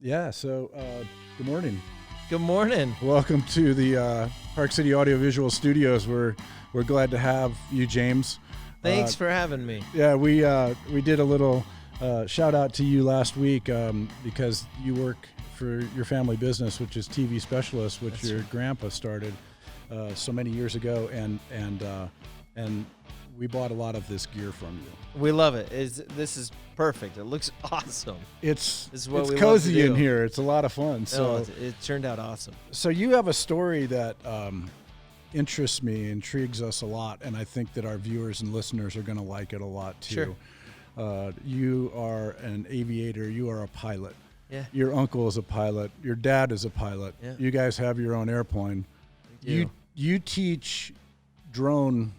Yeah, so good morning. Good morning. Welcome to the Park City Audiovisual Studios. We're glad to have you, James. Thanks for having me. Yeah, we did a little shout out to you last week because you work for your family business, which is TV Specialist, which your grandpa started so many years ago, and we bought a lot of this gear from you. We love it. This is perfect. It looks awesome. It's what we love cozy to do. in here. It's a lot of fun. So it turned out awesome. So you have a story that interests me, intrigues us a lot, and I think that our viewers and listeners are going to like it a lot too. Sure. You are an aviator. You are a pilot. Yeah. Your uncle is a pilot. Your dad is a pilot. Yeah. You guys have your own airplane. We do. You teach drone.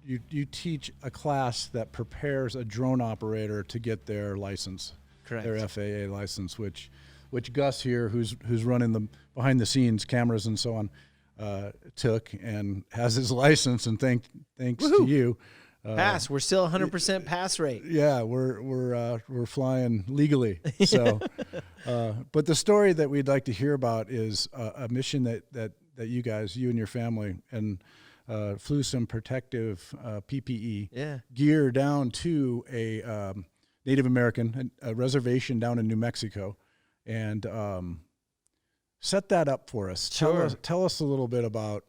You teach a class that prepares a drone operator to get their license. Correct. Their FAA license, which Gus here, who's running the behind the scenes cameras and so on, took and has his license. And thanks Woo-hoo. to you, Pass. We're still 100% pass rate. yeah, we're flying legally. So, but the story that we'd like to hear about is a mission that you guys, you and your family, and flew some protective PPE gear down to a Native American a reservation down in New Mexico, and set that up for us. Sure. Tell us a little bit about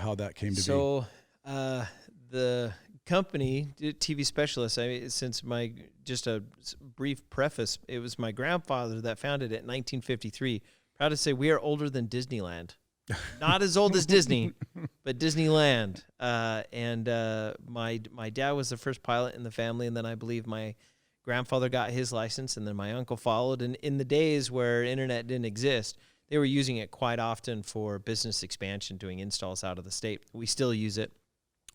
how that came to be. So the company, TV Specialist, just a brief preface, it was my grandfather that founded it in 1953. Proud to say we are older than Disneyland. Not as old as Disney, but Disneyland. My dad was the first pilot in the family, and then I believe my grandfather got his license, and then my uncle followed. And in the days where internet didn't exist, they were using it quite often for business expansion, doing installs out of the state. We still use it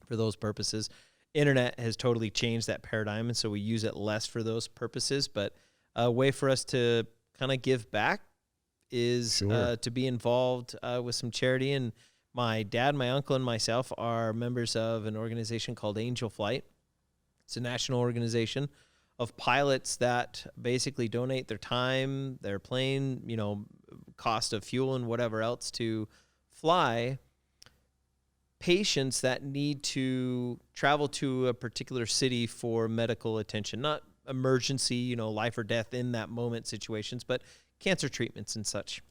for those purposes. Internet has totally changed that paradigm, and so we use it less for those purposes. But a way for us to kind of give back is to be involved with some charity. And my dad, my uncle, and myself are members of an organization called Angel Flight. It's a national organization of pilots that basically donate their time, their plane, cost of fuel and whatever else to fly patients that need to travel to a particular city for medical attention, not emergency, life or death in that moment situations, but cancer treatments and such.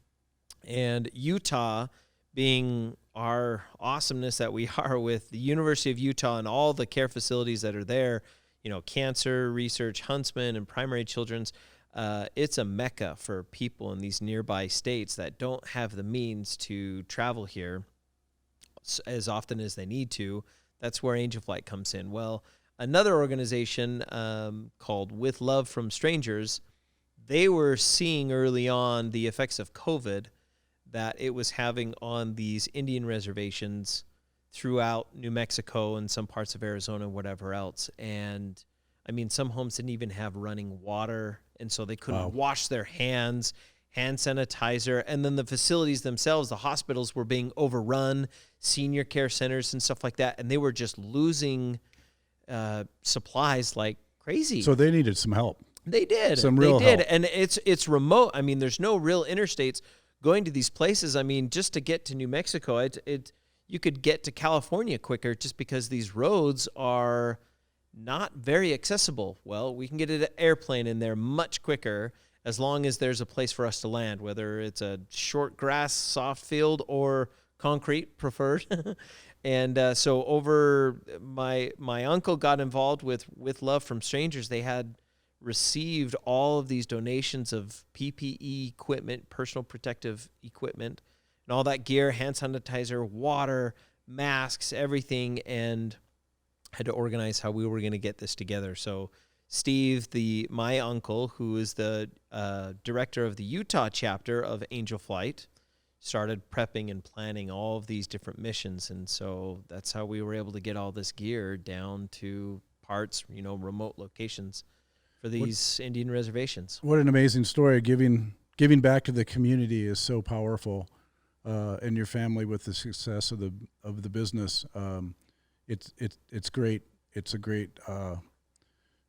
And Utah, being our awesomeness that we are with the University of Utah and all the care facilities that are there, cancer research, Huntsman and primary children's, it's a mecca for people in these nearby states that don't have the means to travel here as often as they need to. That's where Angel Flight comes in. Well, another organization called With Love from Strangers, they were seeing early on the effects of COVID that it was having on these Indian reservations throughout New Mexico and some parts of Arizona and whatever else. And some homes didn't even have running water, and so they couldn't wash their hands, hand sanitizer, and then the facilities themselves, the hospitals were being overrun, senior care centers and stuff like that, and they were just losing supplies like crazy. So they needed some help. They did. Some real help. And it's remote. There's no real interstates going to these places. Just to get to New Mexico, you could get to California quicker just because these roads are not very accessible. Well, we can get an airplane in there much quicker as long as there's a place for us to land, whether it's a short grass, soft field, or concrete preferred. And so over my uncle got involved with Love from Strangers. They had received all of these donations of PPE equipment, personal protective equipment, and all that gear, hand sanitizer, water, masks, everything, and had to organize how we were going to get this together. So Steve, my uncle, who is the director of the Utah chapter of Angel Flight, started prepping and planning all of these different missions. And so that's how we were able to get all this gear down to parts, remote locations for these Indian reservations. What an amazing story. Giving back to the community is so powerful, and your family with the success of the business. It's great. It's a great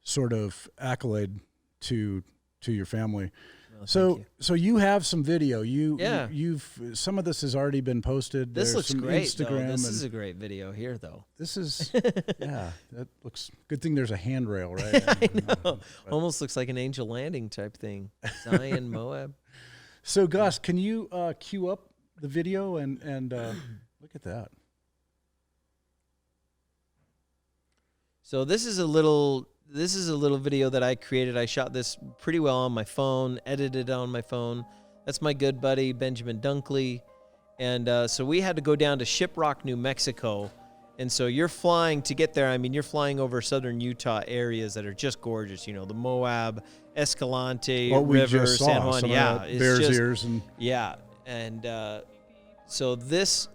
sort of accolade to to your family. Well, So thank you. so you have some video. Yeah. You've some of this has already been posted. This There's looks some great, though. Instagram This and is a great video here, though. this is yeah. That looks good. Thing there's a handrail, right? I know. Almost looks like an Angel Landing type thing. Zion, Moab. So Gus, can you cue up the video and look at that? So this is a little video that I created. I shot this pretty well on my phone, edited on my phone. That's my good buddy Benjamin Dunkley, and so we had to go down to Shiprock, New Mexico, and so you're flying to get there. I mean, you're flying over southern Utah areas that are just gorgeous. You know, the Moab, Escalante What we River, just saw, San Juan. some of Yeah, that it's bear's just, ears and yeah, and so this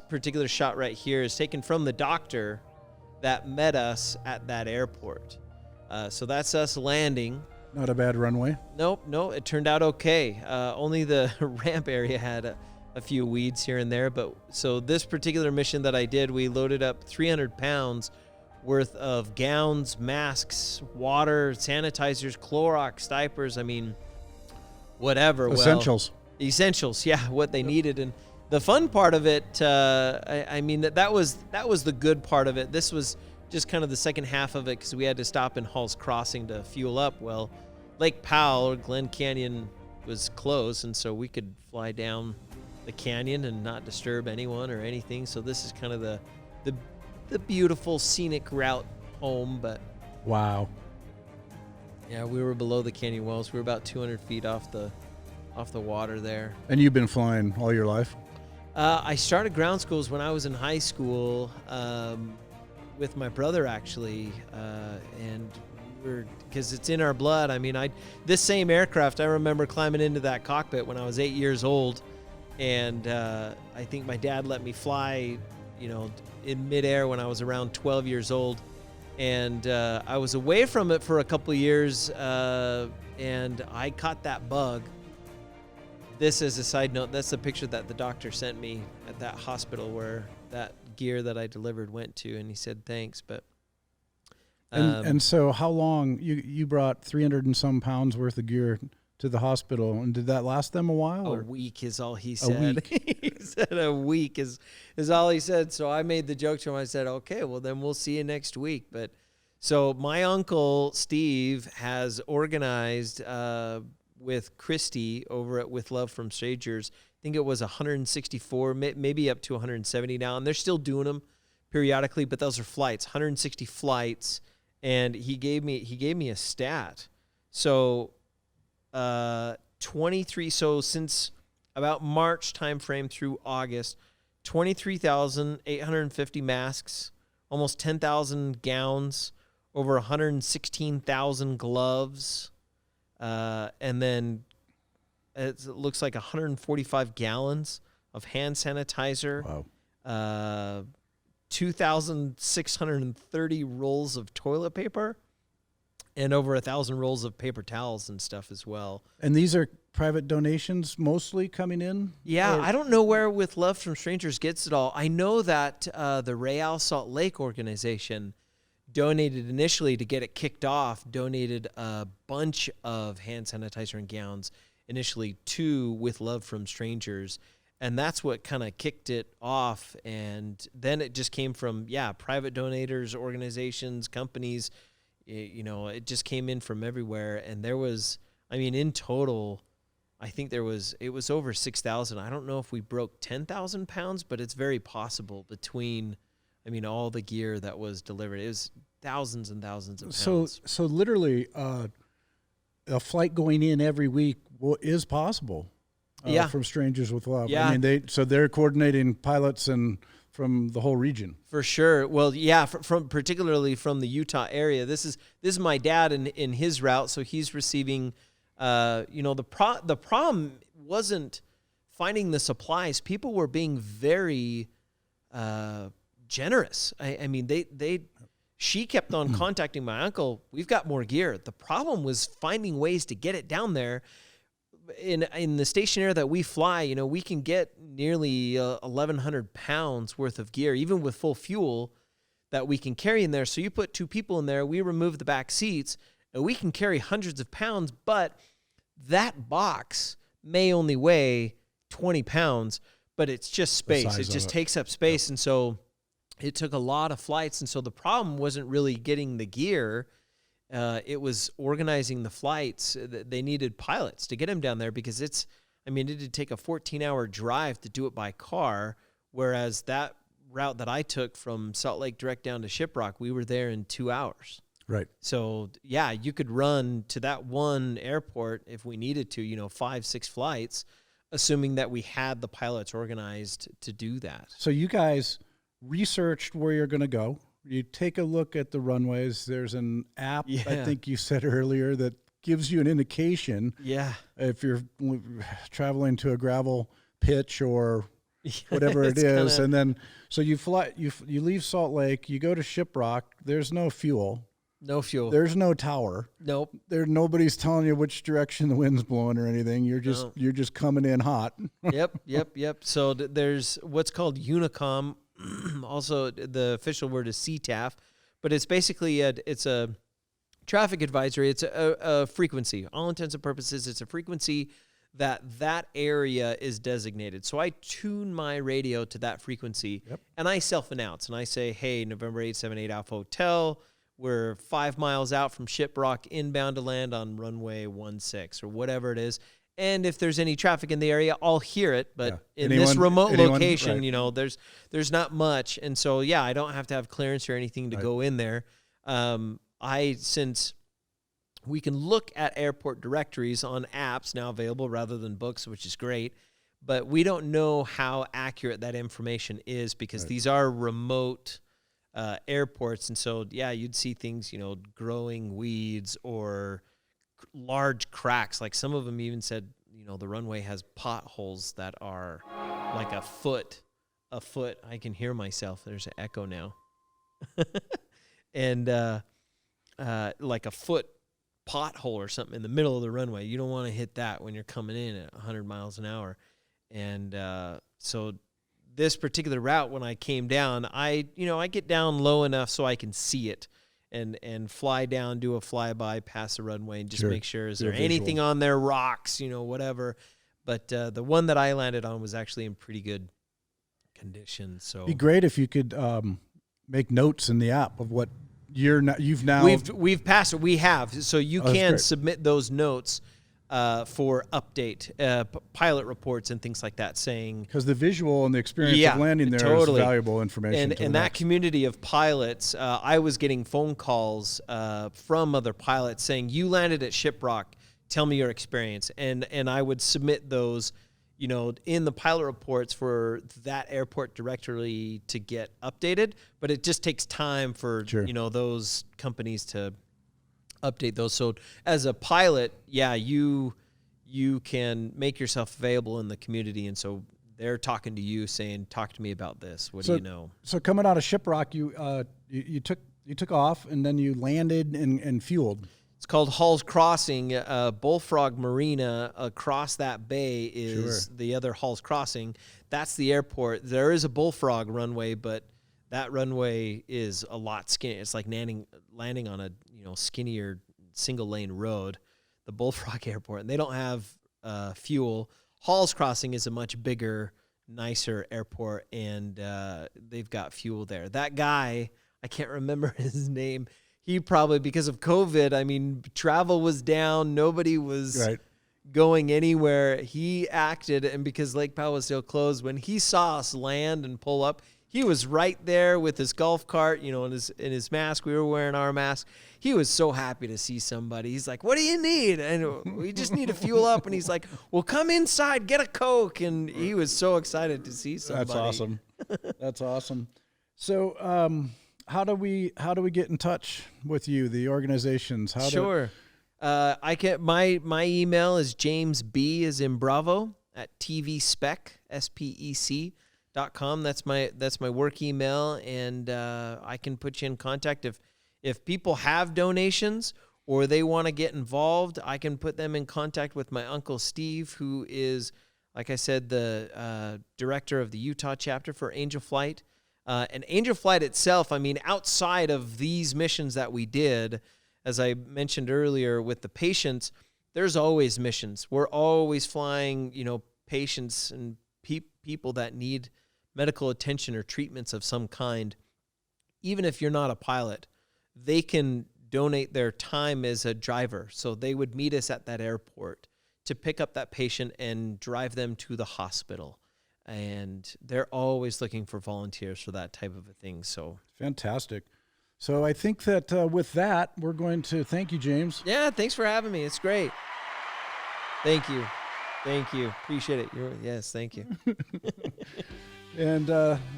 particular shot right here is taken from the doctor that met us at that airport. So that's us landing. not a bad runway. Nope, it turned out okay. Only the ramp area had a few weeds here and there. But so this particular mission that I did, we loaded up 300 pounds worth of gowns, masks, water, sanitizers, Clorox, diapers. I mean, whatever. Essentials. Well, essentials, yeah, what they needed. And the fun part of it, I mean, that was the good part of it. This was just kind of the second half of it because we had to stop in Hall's Crossing to fuel up. Well, Lake Powell or Glen Canyon was closed, and so we could fly down the canyon and not disturb anyone or anything. So this is kind of the beautiful scenic route home. But Wow. yeah, we were below the canyon walls. We were about 200 feet off the water there. And you've been flying all your life? I started ground schools when I was in high school with my brother, actually, and because it's in our blood. I mean, this same aircraft, I remember climbing into that cockpit when I was 8 years old, and I think my dad let me fly, you know, in midair when I was around 12 years old, and I was away from it for a couple of years, and I caught that bug. This is a side note. That's the picture that the doctor sent me at that hospital where that gear that I delivered went to, and he said thanks. But And so how long you brought 300 and some pounds worth of gear to the hospital, and did that last them a while? a Or? week is all he said. week? He said a week is all he said. So I made the joke to him. I said, okay, well then we'll see you next week. But so my uncle Steve has organized with Christy over at With Love from Strangers. I think it was 164, maybe up to 170 now, and they're still doing them periodically. But those are flights, 160 flights, and he gave me a stat. So 23. So since about March timeframe through August, 23,850 masks, almost 10,000 gowns, over 116,000 gloves. And then it looks like 145 gallons of hand sanitizer. Wow. 2,630 rolls of toilet paper, and over 1,000 rolls of paper towels and stuff as well. And these are private donations mostly coming in? Yeah, Or- I don't know where With Love from Strangers gets it all. I know that the Real Salt Lake organization donated initially to get it kicked off, donated a bunch of hand sanitizer and gowns initially to With Love from Strangers. And that's what kind of kicked it off. And then it just came from, private donators, organizations, companies. You know, it just came in from everywhere. And there was, I mean, in total, I think it was over 6,000. I don't know if we broke 10,000 pounds, but it's very possible between, I mean, all the gear that was delivered. It was thousands and thousands of pounds. So literally, a flight going in every week is possible. From Strangers with Love. Yeah. I mean, they're coordinating pilots and from the whole region. For sure. Well, yeah, from particularly from the Utah area. This is my dad in his route, so he's receiving. The problem wasn't finding the supplies. People were being very generous. I mean, she kept on contacting my uncle. We've got more gear. The problem was finding ways to get it down there. In the station area that we fly, you know, we can get nearly 1,100 pounds worth of gear, even with full fuel, that we can carry in there. So you put two people in there, we remove the back seats, Now, we can carry hundreds of pounds, but that box may only weigh 20 pounds, but it's just space. It just takes up space. Yep. And so it took a lot of flights. And so the problem wasn't really getting the gear. It was organizing the flights. They needed pilots to get them down there because it'd take a 14-hour drive to do it by car, whereas that route that I took from Salt Lake direct down to Shiprock, we were there in 2 hours. Right. So, yeah, you could run to that one airport if we needed to, 5-6 flights, assuming that we had the pilots organized to do that. So you guys researched where you're going to go. You take a look at the runways. There's an app, I think you said earlier, that gives you an indication. Yeah. If you're traveling to a gravel pitch or whatever it is. And then, so you fly, you leave Salt Lake, you go to Shiprock. There's no fuel. No fuel. There's no tower. Nope. Nobody's telling you which direction the wind's blowing or anything. You're just coming in hot. Yep. So there's what's called Unicom. Also, the official word is CTAF, but it's basically it's a traffic advisory. It's a frequency. All intents and purposes, it's a frequency that area is designated. So I tune my radio to that frequency, and I self-announce, and I say, hey, November 878 Alpha Hotel, we're 5 miles out from Shiprock, inbound to land on runway 16 or whatever it is. And if there's any traffic in the area, I'll hear it. But in this remote location, there's not much. And so, I don't have to have clearance or anything to go in there. Since we can look at airport directories on apps now available rather than books, which is great. But we don't know how accurate that information is because these are remote airports. And so, you'd see things, growing weeds or large cracks. Like some of them even said, the runway has potholes that are like a foot. I can hear myself. There's an echo now. And like a foot pothole or something in the middle of the runway. You don't want to hit that when you're coming in at 100 miles an hour. And so this particular route, when I came down, I get down low enough so I can see it. And fly down, do a flyby, pass the runway, and just make sure, is there anything on there, rocks, whatever. But the one that I landed on was actually in pretty good condition. So it'd be great if you could make notes in the app of what you've now. We've passed it. We have. So you can submit those notes for update, pilot reports and things like that, saying because the visual and the experience of landing there is valuable information. And that community of pilots, I was getting phone calls from other pilots saying, "You landed at Shiprock. Tell me your experience." And I would submit those, in the pilot reports for that airport directory to get updated. But it just takes time for those companies to update those. So as a pilot, you can make yourself available in the community, and so they're talking to you saying, talk to me about this. What do you know? So coming out of Shiprock, you took off and then you landed and fueled. It's called Hall's Crossing. Bullfrog Marina across that bay is the other Hall's Crossing. That's the airport. There is a Bullfrog runway, but that runway is a lot skinnier. It's like landing on a skinnier single lane road, the Bullfrog Airport, and they don't have fuel. Hall's Crossing is a much bigger, nicer airport, and they've got fuel there. That guy, I can't remember his name. He probably, because of COVID, travel was down. Nobody was going anywhere. He acted, and because Lake Powell was still closed, when he saw us land and pull up, he was right there with his golf cart, in his mask. We were wearing our mask. He was so happy to see somebody. He's like, "What do you need?" And we just need to fuel up. And he's like, "Well, come inside, get a Coke." And he was so excited to see somebody. That's awesome. That's awesome. So, how do we get in touch with you, the organizations? Sure. I can. My email is James B as in Bravo at tvspec spec.com. That's my work email, and I can put you in contact if people have donations or they want to get involved. I can put them in contact with my uncle Steve, who is, like I said, the director of the Utah chapter for Angel Flight. And Angel Flight itself, outside of these missions that we did, as I mentioned earlier with the patients, there's always missions. We're always flying, patients and people that need medical attention or treatments of some kind. Even if you're not a pilot, they can donate their time as a driver. So they would meet us at that airport to pick up that patient and drive them to the hospital. And they're always looking for volunteers for that type of a thing. So fantastic. So I think that with that, we're going to thank you, James. Yeah, thanks for having me. It's great. Thank you. Thank you. Appreciate it. Yes, thank you. And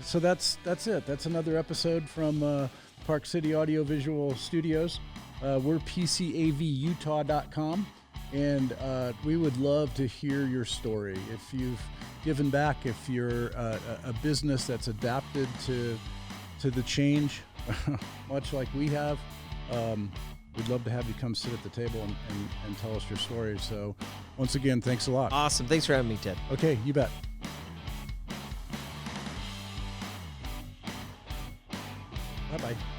so that's it. That's another episode from Park City Audiovisual Studios. We're PCAVUtah.com, and we would love to hear your story. If you've given back, if you're a business that's adapted to the change, much like we have, we'd love to have you come sit at the table and tell us your story. So once again, thanks a lot. Awesome. Thanks for having me, Ted. Okay, you bet. Bye-bye.